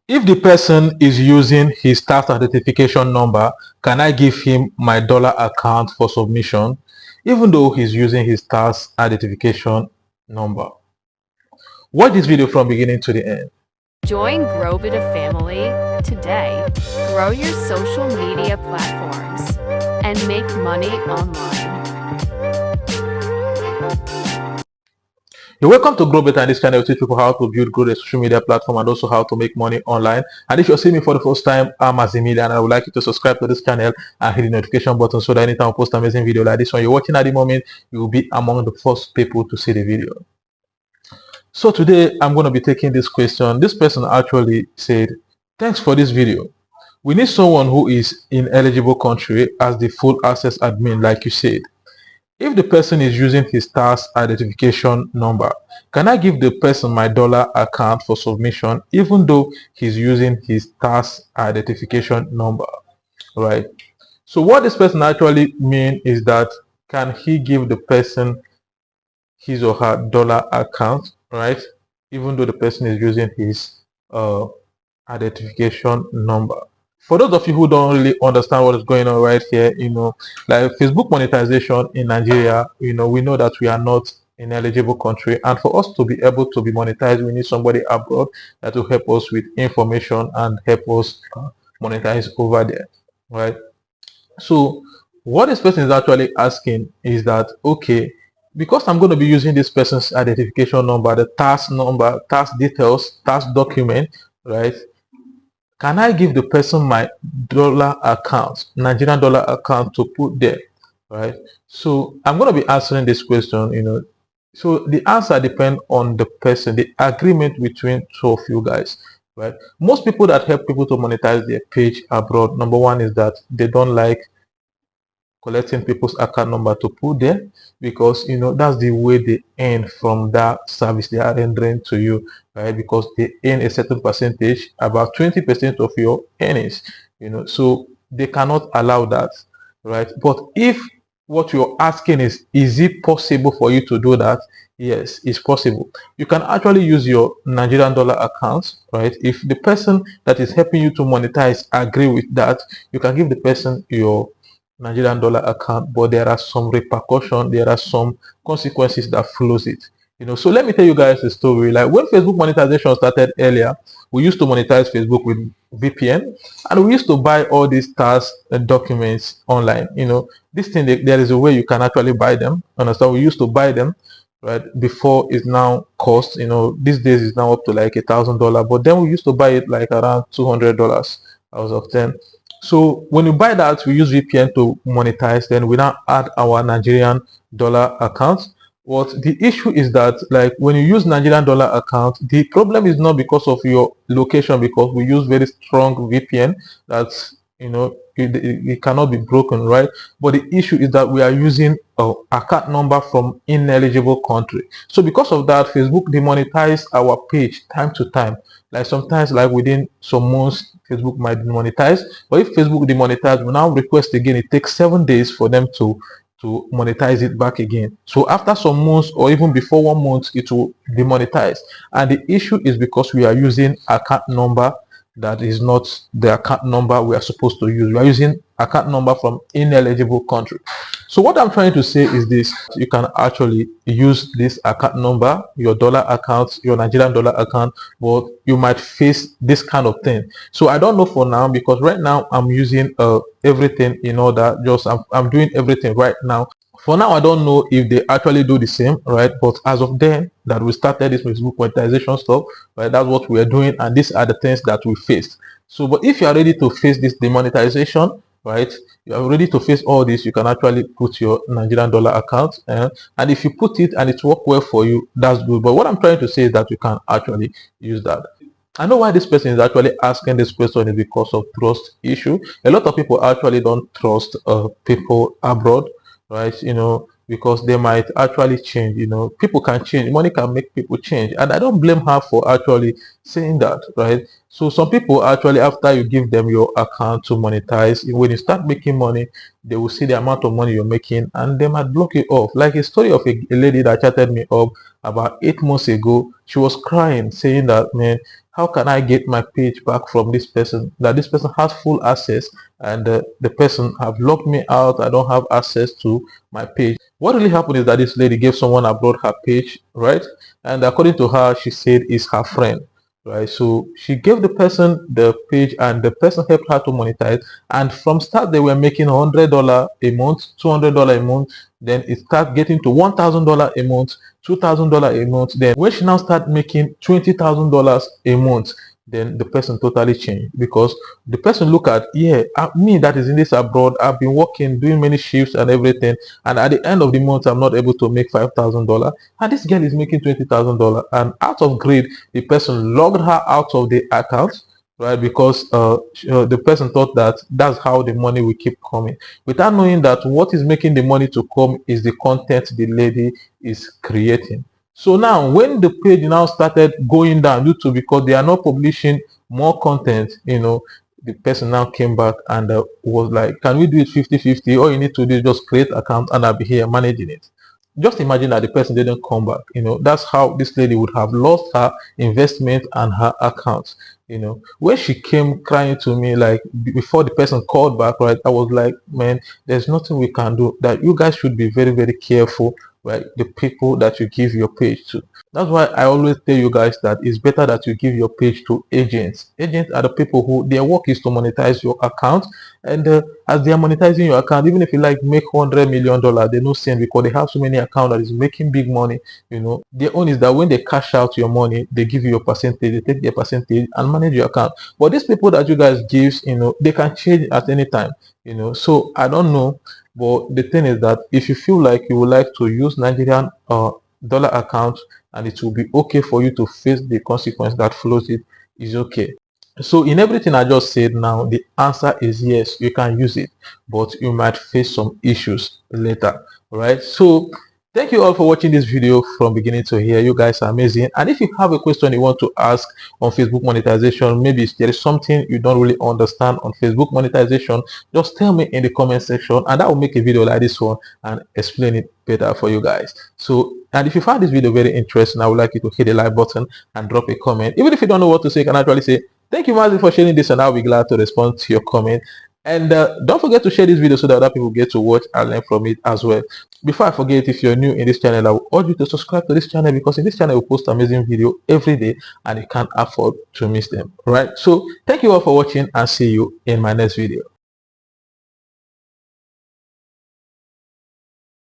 If the person is using his tax identification number, can I give him my dollar account for submission, even though he's using his tax identification number? Watch this video from beginning to the end. Join Growbita family today. Grow your social media platforms and make money online. You're welcome to Grow Better, and this channel will teach people how to build, grow a social media platform and also how to make money online. And if you're seeing me for the first time, I'm Azimili, and I would like you to subscribe to this channel and hit the notification button so that anytime I post an amazing video like this one you're watching at the moment, you will be among the first people to see the video. So today I'm going to be taking this question. This person actually said, thanks for this video. We need someone who is in eligible country as the full access admin, like you said. If the person is using his tax identification number, can I give the person my dollar account for submission, even though he's using his tax identification number? Right. So what this person actually mean is that, can he give the person his or her dollar account, right, even though the person is using his identification number? For those of you who don't really understand what is going on right here, like Facebook monetization in Nigeria, we know that we are not an eligible country, and for us to be able to be monetized, we need somebody abroad that will help us with information and help us monetize over there, right? So what this person is actually asking is that, okay, because I'm going to be using this person's identification number, the tax number, tax details, tax document, right, can I give the person my dollar account, Nigerian dollar account, to put there, right? So I'm going to be answering this question. So the answer depends on the person, the agreement between two of you guys, right? Most people that help people to monetize their page abroad, number one is that they don't like collecting people's account number to put there, because that's the way they earn from that service they are rendering to you, right? Because they earn a certain percentage, about 20% of your earnings, so they cannot allow that, right? But if what you're asking is it possible for you to do that? Yes, it's possible. You can actually use your Nigerian dollar accounts, right? If the person that is helping you to monetize agree with that, you can give the person your Nigerian dollar account, but there are some repercussions, there are some consequences that follows it. So let me tell you guys a story. Like when Facebook monetization started earlier, we used to monetize Facebook with VPN, and we used to buy all these tax documents online. This thing, there is a way you can actually buy them. Understand? We used to buy them, right? Before it's now cost. These days it's now up to like $1,000, but then we used to buy it like around $200 out of 10. So when you buy that, we use VPN to monetize. Then we now add our Nigerian dollar account. What the issue is that, like when you use Nigerian dollar account, the problem is not because of your location, because we use very strong VPN that's it cannot be broken, right? But the issue is that we are using account number from ineligible country. So because of that, Facebook demonetize our page time to time. Like sometimes, like within some months, Facebook might demonetize. But if Facebook demonetize, we now request again. It takes 7 days for them to monetize it back again. So after some months, or even before 1 month, it will demonetize. And the issue is because we are using account number that is not the account number we are supposed to use. We are using account number from ineligible country. So what I'm trying to say is this: you can actually use this account number, your dollar account, your Nigerian dollar account, but you might face this kind of thing. So I don't know for now, because right now I'm using everything in order. I'm doing everything right now. For now, I don't know if they actually do the same, right? But as of then that we started this Facebook monetization stuff, right, that's what we are doing, and these are the things that we faced. So, but if you are ready to face this demonetization, right, you are ready to face all this, you can actually put your Nigerian dollar account, and if you put it and it work well for you, that's good. But what I'm trying to say is that you can actually use that. I know why this person is actually asking this question is because of trust issue. A lot of people actually don't trust people abroad, right? Because they might actually change. People can change, money can make people change, and I don't blame her for actually saying that, right? So some people actually, after you give them your account to monetize, when you start making money, they will see the amount of money you're making and they might block you off. Like a story of a lady that chatted me up about 8 months ago. She was crying, saying that, man, how can I get my page back from this person, that this person has full access, and the person have locked me out, I don't have access to my page. What really happened is that this lady gave someone abroad her page, right? And according to her, she said is her friend, right? So she gave the person the page, and the person helped her to monetize. And from start, they were making $100 a month, $200 a month. Then it started getting to $1,000 a month, $2,000 a month. Then when she now started making $20,000 a month, then the person totally changed, because the person look at, yeah, me that is in this abroad, I've been working, doing many shifts and everything, and at the end of the month, I'm not able to make $5,000, and this girl is making $20,000. And out of greed, the person logged her out of the account, right? Because the person thought that that's how the money will keep coming, without knowing that what is making the money to come is the content the lady is creating. So now when the page now started going down due to, because they are not publishing more content, the person now came back and was like, can we do it 50-50? All you need to do is just create account and I'll be here managing it. Just imagine that the person didn't come back. That's how this lady would have lost her investment and her account. When she came crying to me, like before the person called back, right, I was like, man, there's nothing we can do. That you guys should be very, very careful, right? The people that you give your page to. That's why I always tell you guys that it's better that you give your page to agents. Agents are the people who their work is to monetize your account, and as they are monetizing your account, even if you like make $100 million, they no send, because they have so many accounts that is making big money. Their own is that when they cash out your money, they give you your percentage, they take their percentage and manage your account. But these people that you guys gives, they can change at any time. So I don't know, but the thing is that if you feel like you would like to use Nigerian dollar account, and it will be okay for you to face the consequence that flows, it is okay. So in everything I just said now, the answer is yes, you can use it, but you might face some issues later. All right. So thank you all for watching this video from beginning to here. You guys are amazing. And if you have a question you want to ask on Facebook monetization, maybe there is something you don't really understand on Facebook monetization, just tell me in the comment section, and I will make a video like this one and explain it better for you guys. So, and if you found this video very interesting, I would like you to hit the like button and drop a comment. Even if you don't know what to say, you can actually say, thank you, Mazi, for sharing this, and I'll be glad to respond to your comment. And don't forget to share this video so that other people get to watch and learn from it as well. Before I forget, if you're new in this channel, I will urge you to subscribe to this channel, because in this channel we post amazing video every day and you can't afford to miss them. Right? So thank you all for watching, and see you in my next video.